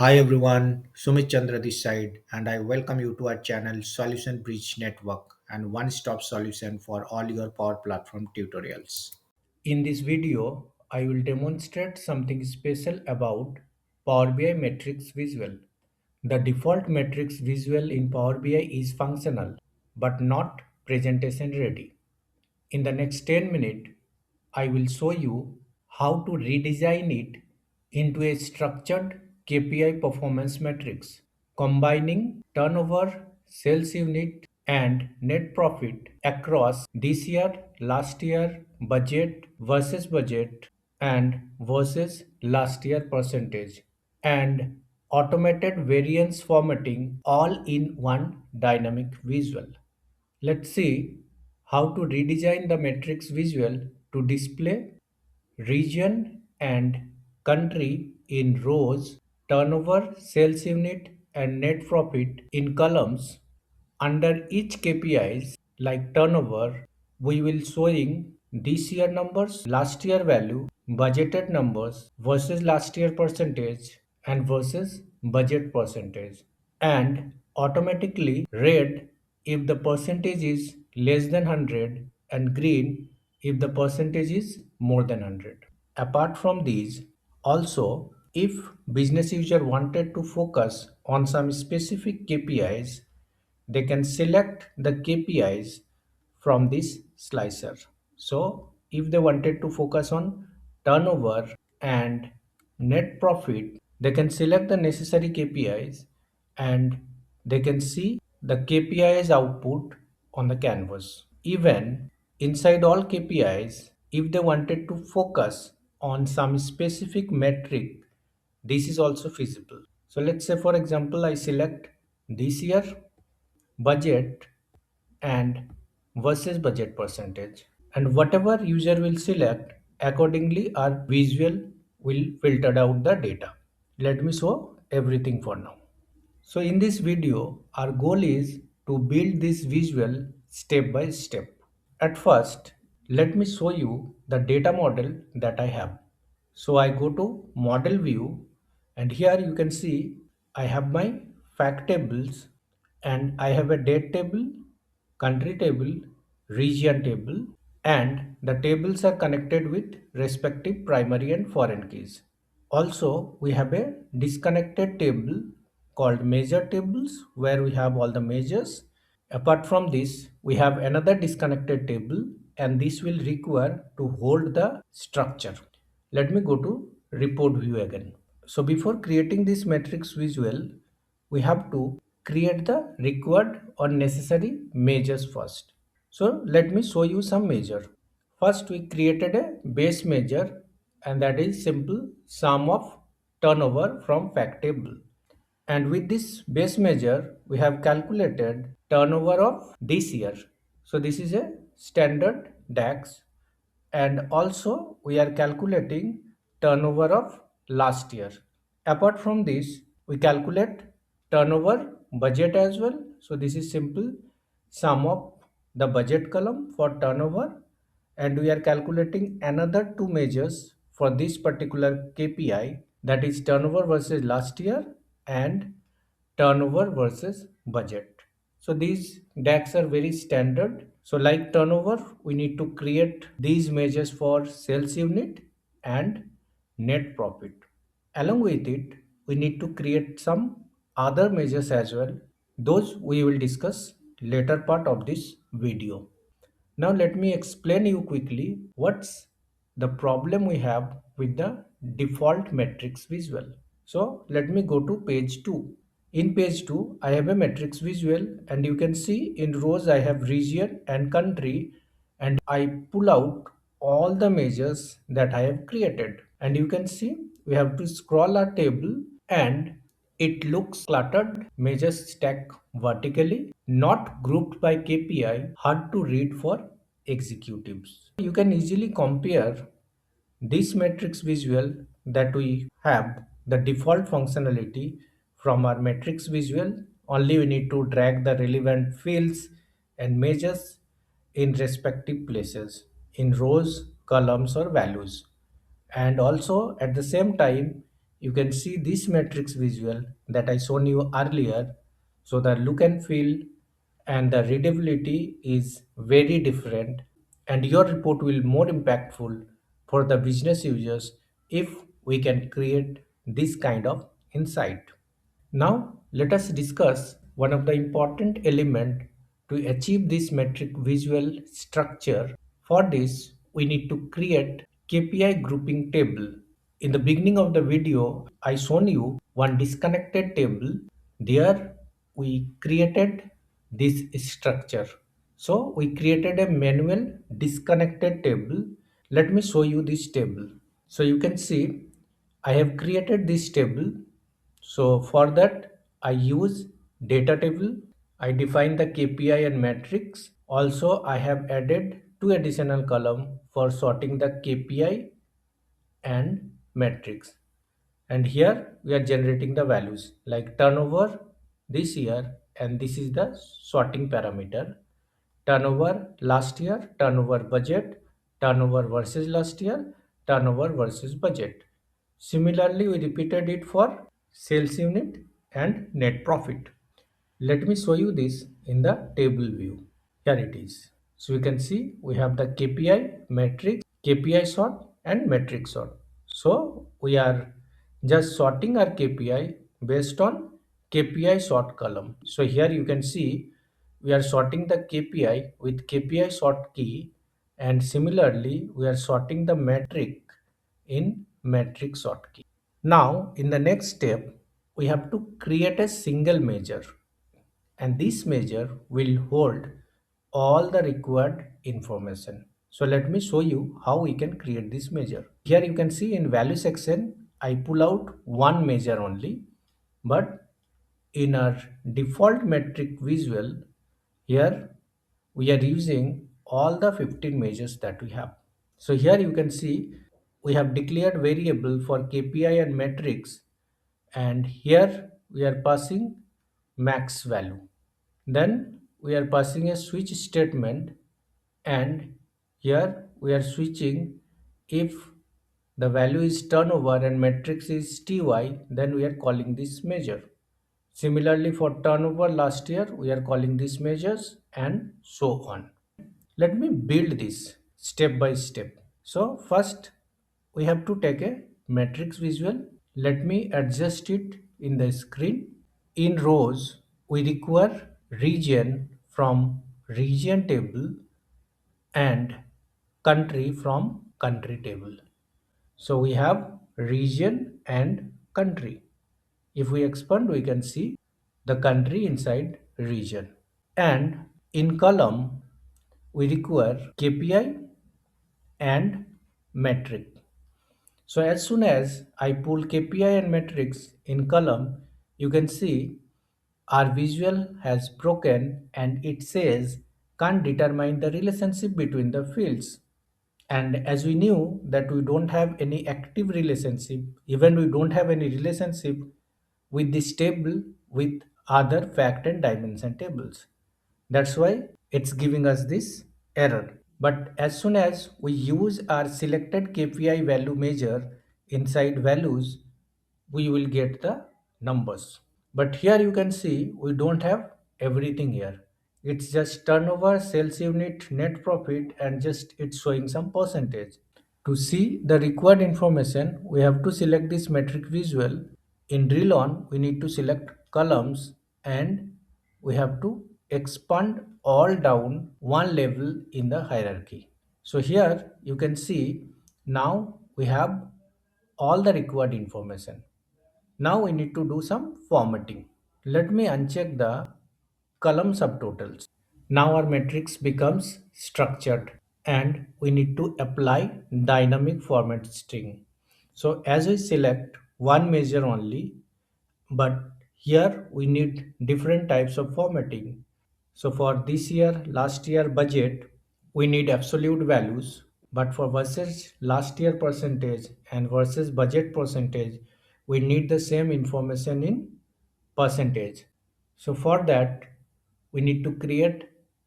Hi everyone, Sumit Chandra this side, and I welcome you to our channel Solution Bridge Network and one-stop solution for all your Power Platform tutorials. In this video, I will demonstrate something special about Power BI Matrix Visual. The default matrix visual in Power BI is functional, but not presentation ready. In the next 10 minutes, I will show you how to redesign it into a structured KPI performance matrix, combining turnover, sales unit, and net profit across this year, last year, budget, and versus last year percentage, and automated variance formatting all in one dynamic visual. Let's see how to redesign the matrix visual to display region and country in rows, turnover, sales unit, and net profit in columns. Under each KPIs like turnover, we will showing this year numbers, last year value, budgeted numbers versus last year percentage and versus budget percentage, and automatically red if the percentage is less than 100 and green if the percentage is more than 100. Apart from these, also if business user wanted to focus on some specific KPIs, they can select the KPIs from this slicer. So if they wanted to focus on turnover and net profit, they can select the necessary KPIs and they can see the KPIs output on the canvas. Even inside all KPIs, if they wanted to focus on some specific metric, this is also feasible. So let's say for example, I select this year budget and versus budget percentage, and whatever user will select accordingly our visual will filter out the data. Let me show everything for now. So in this video our goal is to build this visual step by step. At first, let me show you the data model that I have. So I go to model view, and here you can see I have my fact tables, and I have a date table, country table, region table, and the tables are connected with respective primary and foreign keys. Also, we have a disconnected table called measure tables where we have all the measures. Apart from this, we have another disconnected table, and this will require to hold the structure. Let me go to report view again. So before creating this matrix visual, we have to create the required or necessary measures first. So let me show you some measure. First, we created a base measure, and that is simple sum of turnover from fact table. And with this base measure, we have calculated turnover of this year. So this is a standard DAX, and also we are calculating turnover of last year. Apart from this, we calculate turnover budget as well. So this is simple sum of the budget column for turnover, and we are calculating another two measures for this particular KPI, that is turnover versus last year and turnover versus budget. So these DAX are very standard. So like turnover, we need to create these measures for sales unit and net profit. Along with it, we need to create some other measures as well. Those we will discuss later part of this video. Now let me explain you quickly what's the problem we have with the default matrix visual. So let me go to page 2. In page 2, I have a matrix visual, and you can see in rows I have region and country, and I pull out all the measures that I have created. And you can see we have to scroll our table, and it looks cluttered, measures stack vertically, not grouped by KPI, hard to read for executives. You can easily compare this matrix visual that we have the default functionality from our matrix visual. Only we need to drag the relevant fields and measures in respective places in rows, columns, or values. And also at the same time, you can see this matrix visual that I shown you earlier. So the look and feel and the readability is very different, and your report will more impactful for the business users if we can create this kind of insight. Now, let us discuss one of the important element to achieve this metric visual structure. For this, we need to create KPI grouping table. In the beginning of the video, I shown you one disconnected table. There, we created this structure. So, we created a manual disconnected table. Let me show you this table. So, you can see I have created this table. So for that, I use data table. I define the KPI and metrics. Also, I have added two additional column for sorting the KPI and metrics. And here we are generating the values like turnover this year, and this is the sorting parameter. Turnover last year, turnover budget, turnover versus last year, turnover versus budget. Similarly, we repeated it for sales unit and net profit. Let me show you this in the table view. Here it is. So you can see we have the KPI matrix, KPI sort and metric sort. So we are just sorting our KPI based on KPI sort column. So here you can see we are sorting the KPI with KPI sort key, and similarly we are sorting the metric in metric sort key. Now in the next step we have to create a single measure, and this measure will hold all the required information. So let me show you how we can create this measure. Here you can see in value section, I pull out one measure only, but in our default metric visual, here we are using all the 15 measures that we have. So here you can see we have declared variable for KPI and metrics, and here we are passing max value. Then we are passing a switch statement, and here we are switching if the value is turnover and matrix is ty, then we are calling this measure. Similarly for turnover last year, we are calling these measures and so on. Let me build this step by step. So first we have to take a matrix visual. Let me adjust it in the screen. In rows, we require region from region table and country from country table. So we have region and country. If we expand, we can see the country inside region. And in column, we require KPI and metric. So as soon as I pull KPI and metrics in column, you can see our visual has broken and it says can't determine the relationship between the fields. And as we knew that we don't have any active relationship, even we don't have any relationship with this table with other fact and dimension tables. That's why it's giving us this error. But as soon as we use our selected KPI value measure inside values, we will get the numbers. But here you can see we don't have everything here. It's just turnover, sales unit, net profit, and just it's showing some percentage. To see the required information, we have to select this metric visual. In drill on, we need to select columns, and we have to expand all down one level in the hierarchy. So here you can see now we have all the required information. Now we need to do some formatting. Let me uncheck the column subtotals. Now our matrix becomes structured and we need to apply dynamic format string. So as we select one measure only, but here we need different types of formatting. So for this year, last year budget, we need absolute values, but for versus last year percentage and versus budget percentage, we need the same information in percentage. So for that, we need to create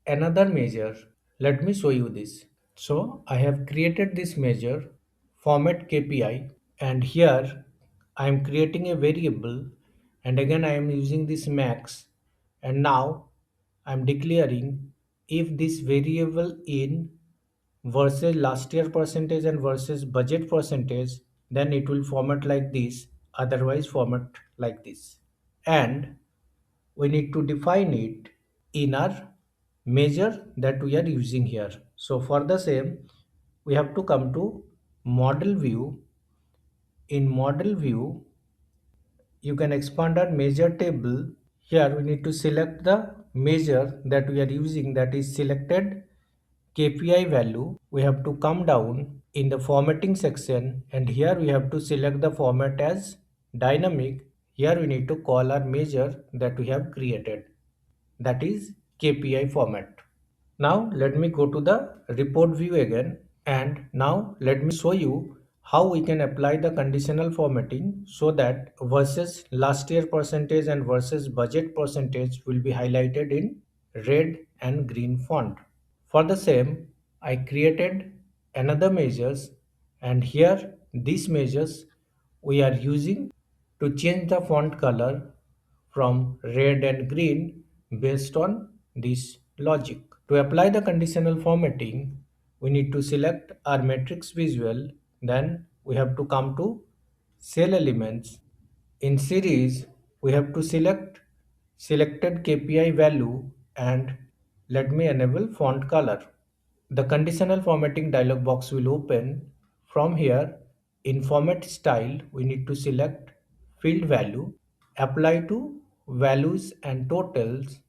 another measure. Let me show you this. So I have created this measure, format KPI, and here I am creating a variable, and again I am using this max, and now I am declaring if this variable in versus last year percentage and versus budget percentage, then it will format like this, otherwise format like this. And we need to define it in our measure that we are using here. So for the same, we have to come to model view. In model view, you can expand our measure table. Here we need to select the measure that we are using, that is selected KPI value. We have to come down in the formatting section, and here we have to select the format as dynamic. Here we need to call our measure that we have created, that is KPI format. Now let me go to the report view again, and now let me show you how we can apply the conditional formatting so that versus last year percentage and versus budget percentage will be highlighted in red and green font. For the same, I created another measures, and here these measures we are using to change the font color from red and green based on this logic. To apply the conditional formatting, we need to select our matrix visual, then we have to come to cell elements. In series, we have to select selected KPI value, and let me enable font color. The conditional formatting dialog box will open. From here, in format style, we need to select field value, apply to values and totals,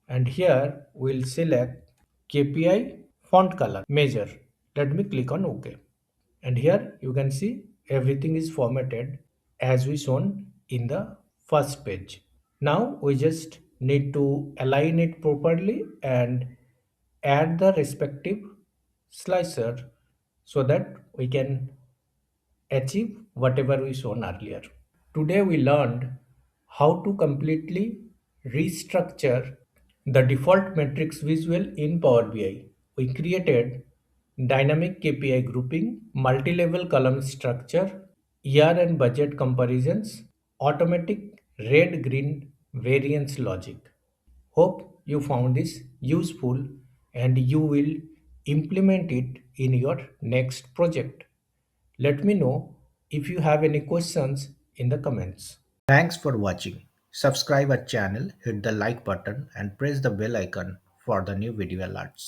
and here we'll select KPI font color measure. Let me click on OK. And here you can see everything is formatted as we shown in the first page. Now we just need to align it properly and add the respective slicer so that we can achieve whatever we shown earlier. Today we learned how to completely restructure the default matrix visual in Power BI. We created dynamic KPI grouping, multi-level column structure, year and budget comparisons, automatic red-green variance logic. Hope you found this useful and you will implement it in your next project. Let me know if you have any questions in the comments. Thanks for watching. Subscribe our channel, hit the like button and press the bell icon for the new video alerts.